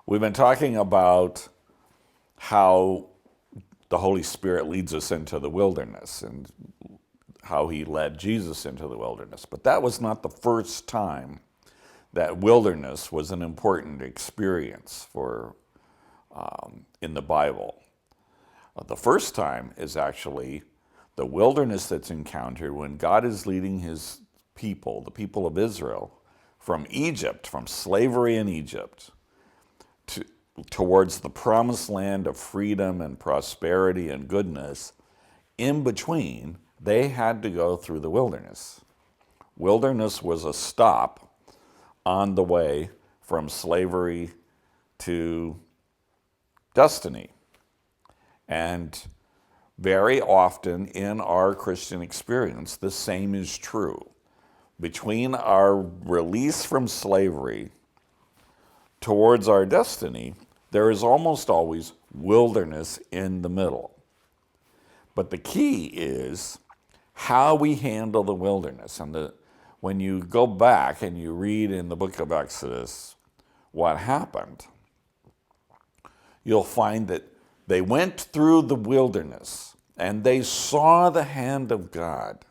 We've been talking about how the Holy Spirit leads us into the wilderness and how he led Jesus into the wilderness. But that was not the first time that wilderness was an important experience for in the Bible. The first time is actually the wilderness that's encountered when God is leading his people, the people of Israel, from Egypt, from slavery in Egypt, towards the promised land of freedom and prosperity and goodness. In between, they had to go through the wilderness. Wilderness was a stop on the way from slavery to destiny. And very often in our Christian experience, the same is true. Between our release from slavery towards our destiny, there is almost always wilderness in the middle. But the key is how we handle the wilderness. And when you go back and you read in the book of Exodus what happened, you'll find that they went through the wilderness and they saw the hand of God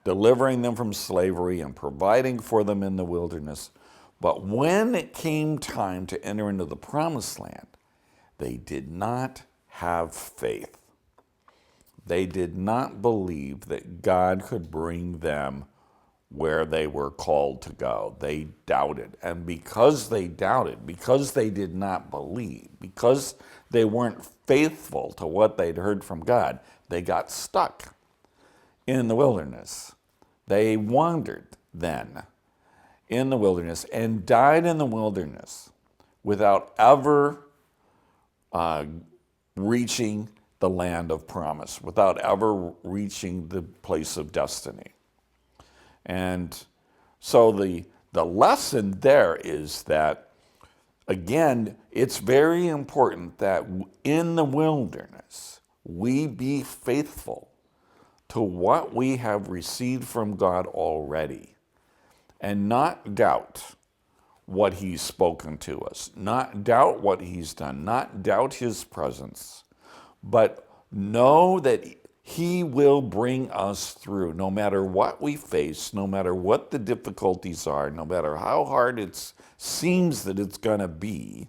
delivering them from slavery and providing for them in the wilderness. But when it came time to enter into the promised land, they did not have faith. They did not believe that God could bring them where they were called to go. They doubted. And because they doubted, because they did not believe, because they weren't faithful to what they'd heard from God, they got stuck in the wilderness. They wandered then in the wilderness and died in the wilderness without ever reaching the land of promise, without ever reaching the place of destiny. And so the lesson there is that, again, it's very important that in the wilderness we be faithful to what we have received from God already and not doubt what he's spoken to us, not doubt what he's done, not doubt his presence, but know that he will bring us through no matter what we face, no matter what the difficulties are, no matter how hard it seems that it's going to be.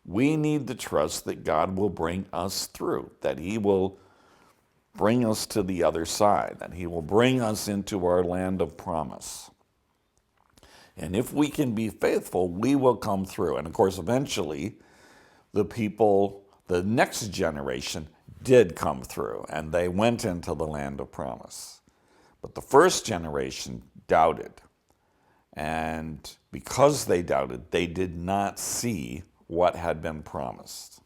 We need to trust that God will bring us through, that he will bring us to the other side, that he will bring us into our land of promise. And if we can be faithful, we will come through. And of course, eventually, the next generation did come through, and they went into the land of promise. But the first generation doubted. And because they doubted, they did not see what had been promised.